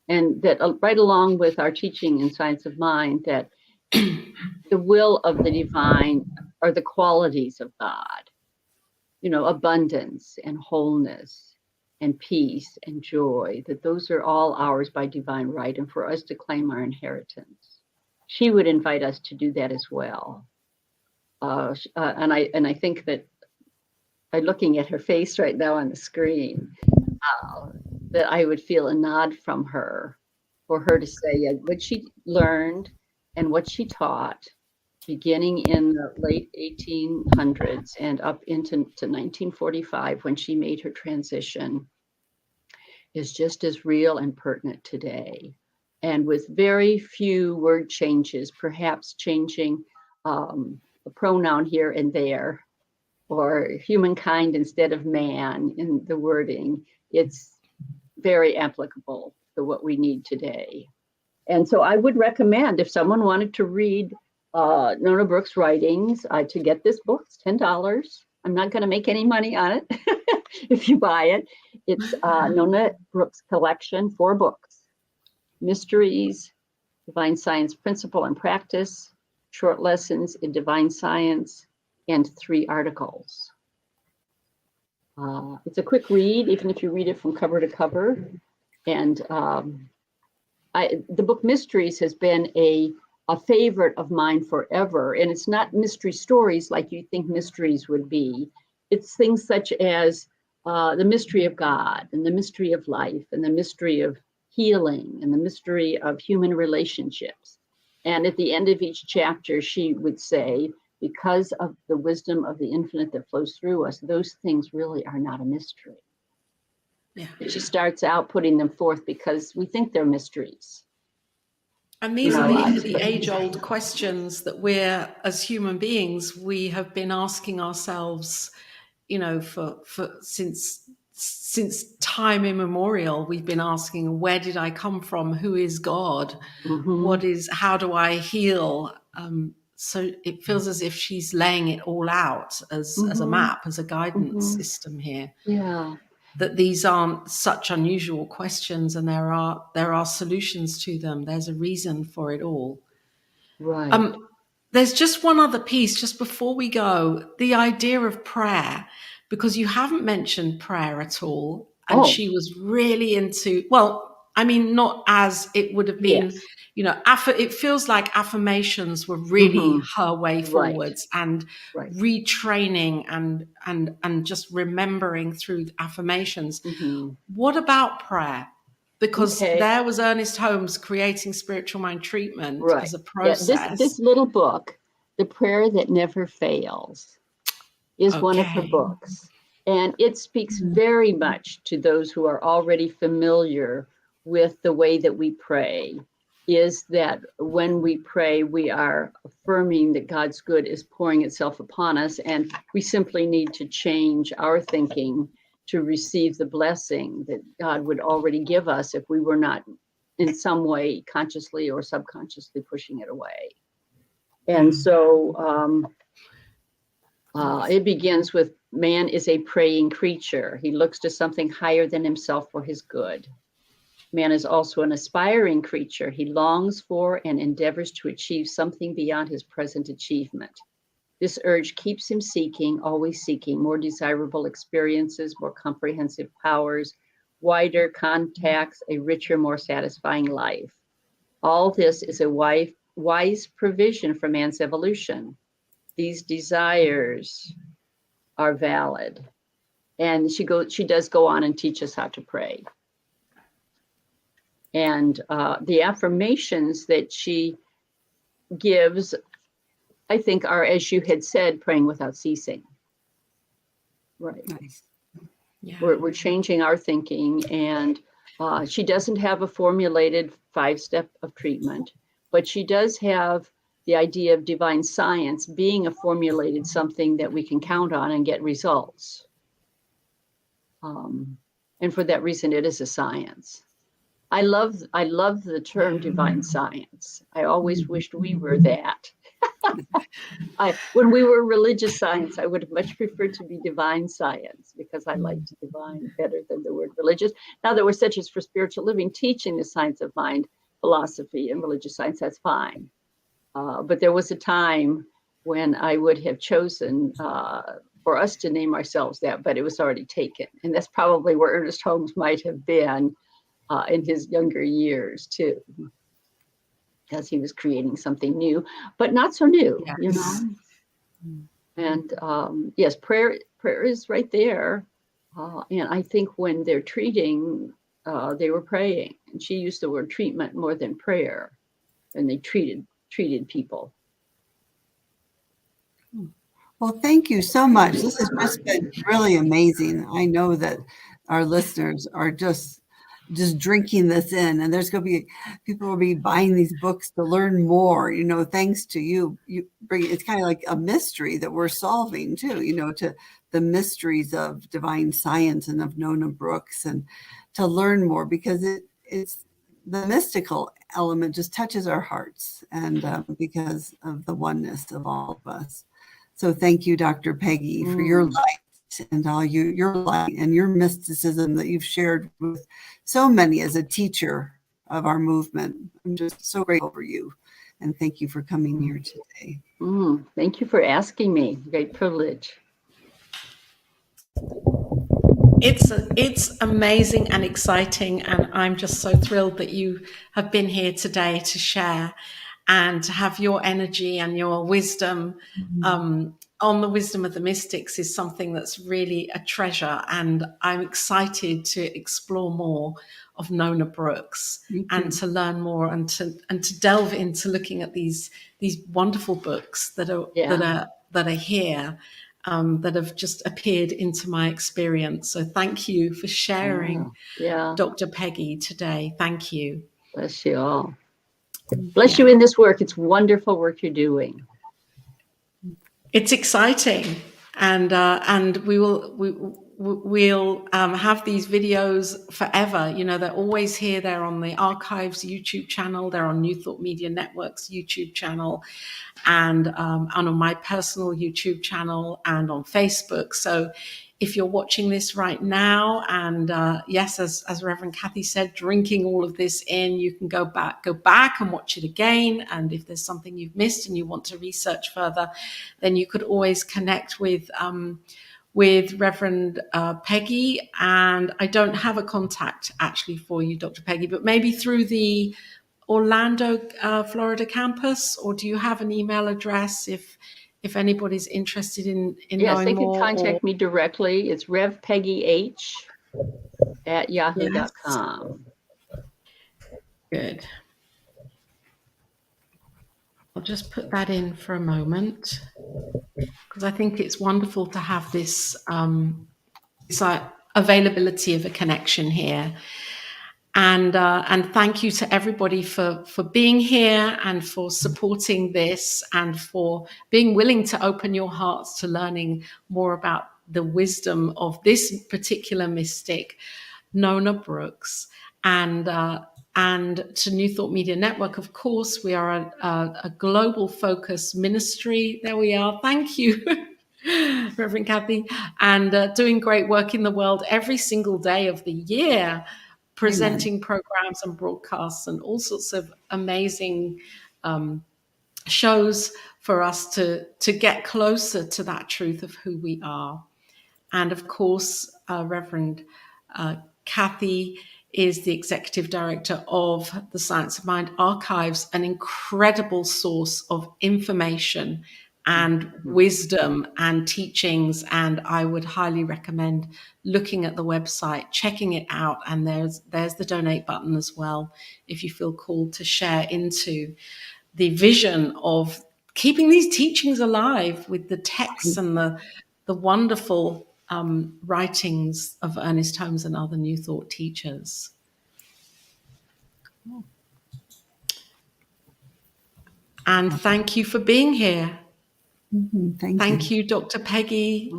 And that right along with our teaching in Science of Mind, that the will of the divine are the qualities of God, abundance and wholeness and peace and joy, that those are all ours by divine right, and for us to claim our inheritance. She would invite us to do that as well. And I think that by looking at her face right now on the screen, that I would feel a nod from her, for her to say what she learned and what she taught, beginning in the late 1800s and up into 1945, when she made her transition, is just as real and pertinent today. And with very few word changes, perhaps changing a a pronoun here and there, or humankind instead of man in the wording. It's very applicable to what we need today. And so I would recommend, if someone wanted to read Nona Brooks' writings, to get this book. It's $10. I'm not going to make any money on it if you buy it. It's Nona Brooks' collection, 4 books: Mysteries, Divine Science Principle and Practice, Short Lessons in Divine Science, and 3 articles. It's a quick read, even if you read it from cover to cover. And the book Mysteries has been a favorite of mine forever. And it's not mystery stories like you think mysteries would be. It's things such as the mystery of God, and the mystery of life, and the mystery of healing, and the mystery of human relationships. And at the end of each chapter, she would say, because of the wisdom of the infinite that flows through us, those things really are not a mystery. Yeah. She starts out putting them forth because we think they're mysteries. And these are the age-old questions that we're, as human beings, we have been asking ourselves, for since time immemorial. We've been asking, where did I come from? Who is God? Mm-hmm. How do I heal? So it feels as if she's laying it all out as a map, as a guidance system here. Yeah. That these aren't such unusual questions, and there are solutions to them. There's a reason for it all. Right. There's just one other piece just before we go, the idea of prayer, because you haven't mentioned prayer at all. And she was really into, not as it would have been, yes. It feels like affirmations were really her way forwards, and retraining and just remembering through affirmations. What about prayer? Because there was Ernest Holmes creating Spiritual Mind Treatment as a process. Yeah, this little book, The Prayer That Never Fails, is one of her books. And it speaks very much to those who are already familiar with the way that we pray, is that when we pray, we are affirming that God's good is pouring itself upon us, and we simply need to change our thinking to receive the blessing that God would already give us if we were not in some way consciously or subconsciously pushing it away. And so it begins with, man is a praying creature. He looks to something higher than himself for his good. Man is also an aspiring creature. He longs for and endeavors to achieve something beyond his present achievement. This urge keeps him seeking, always seeking more desirable experiences, more comprehensive powers, wider contacts, a richer, more satisfying life. All this is a wise provision for man's evolution. These desires are valid. And she does go on and teach us how to pray. And the affirmations that she gives, I think, are, as you had said, praying without ceasing. Right. Nice. Yeah. We're changing our thinking, and she doesn't have a formulated 5-step of treatment, but she does have the idea of divine science being a formulated something that we can count on and get results. And for that reason, it is a science. I love the term divine science. I always wished we were that. When we were religious science, I would have much preferred to be divine science, because I liked divine better than the word religious. Now that we're such as for spiritual living, teaching the science of mind, philosophy, and religious science, that's fine. But there was a time when I would have chosen for us to name ourselves that, but it was already taken. And that's probably where Ernest Holmes might have been in his younger years too, because he was creating something new, but not so new, And yes, prayer is right there. And I think when they're treating, they were praying. And she used the word treatment more than prayer, and they treated people. Well, thank you so much. This has just been really amazing. I know that our listeners are just just drinking this in, and there's going to be people will be buying these books to learn more, thanks to you. You bring it's kind of like a mystery that we're solving too, to the mysteries of divine science and of Nona Brooks, and to learn more, because it's the mystical element just touches our hearts, and because of the oneness of all of us. So thank you, Dr. Peggy, for your light and all your light and your mysticism that you've shared with so many as a teacher of our movement. I'm just so grateful for you, and thank you for coming here today. Thank you for asking me. Great privilege. It's amazing and exciting, and I'm just so thrilled that you have been here today to share and to have your energy and your wisdom on the wisdom of the mystics is something that's really a treasure, and I'm excited to explore more of Nona Brooks and to learn more and to delve into looking at these wonderful books that are here. That have just appeared into my experience. So thank you for sharing, Dr. Peggy, today. Thank you. Bless you all. Bless you in this work. It's wonderful work you're doing. It's exciting, and we'll have these videos forever. They're always here. They're on the Archives YouTube channel. They're on New Thought Media Network's YouTube channel, and on my personal YouTube channel, and on Facebook. So if you're watching this right now, and yes, as Reverend Kathy said, drinking all of this in, you can go back and watch it again. And if there's something you've missed and you want to research further, then you could always connect with Reverend Peggy. And I don't have a contact actually for you, Dr. Peggy, but maybe through the Orlando, Florida campus, or do you have an email address if anybody's interested in knowing more? Yes, they can contact me directly. It's revpeggy8@yahoo.com. Good. I'll just put that in for a moment, because I think it's wonderful to have this availability of a connection here. And thank you to everybody for being here and for supporting this and for being willing to open your hearts to learning more about the wisdom of this particular mystic, Nona Brooks, and to New Thought Media Network. Of course, we are a global focus ministry. There we are. Thank you, Reverend Kathy, and doing great work in the world every single day of the year, presenting programs and broadcasts and all sorts of amazing shows for us to get closer to that truth of who we are. And of course, Reverend Kathy is the executive director of the Science of Mind Archives, an incredible source of information and wisdom and teachings. And I would highly recommend looking at the website, checking it out. And there's the donate button as well, if you feel called to share into the vision of keeping these teachings alive with the texts and the wonderful writings of Ernest Holmes and other New Thought teachers. And thank you for being here. Thank you, Dr. Peggy.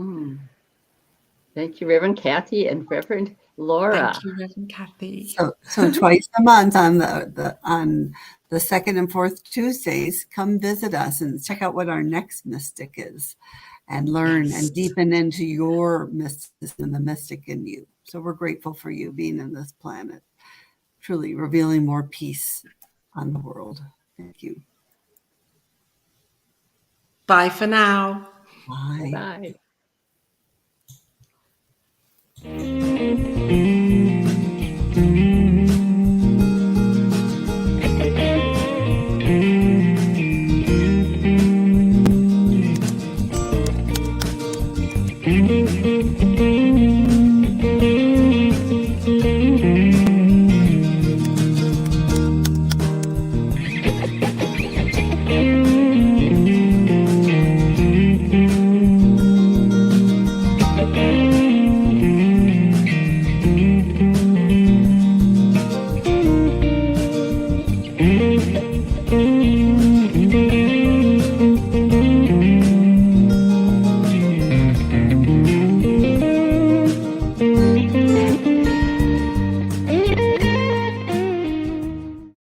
Thank you, Reverend Kathy and Reverend Laura. Thank you, Reverend Kathy. So twice a month on the second and fourth Tuesdays, come visit us and check out what our next mystic is, and learn and deepen into your mysticism, the mystic in you. So we're grateful for you being in this planet, truly revealing more peace on the world. Thank you. Bye for now. Bye. Bye.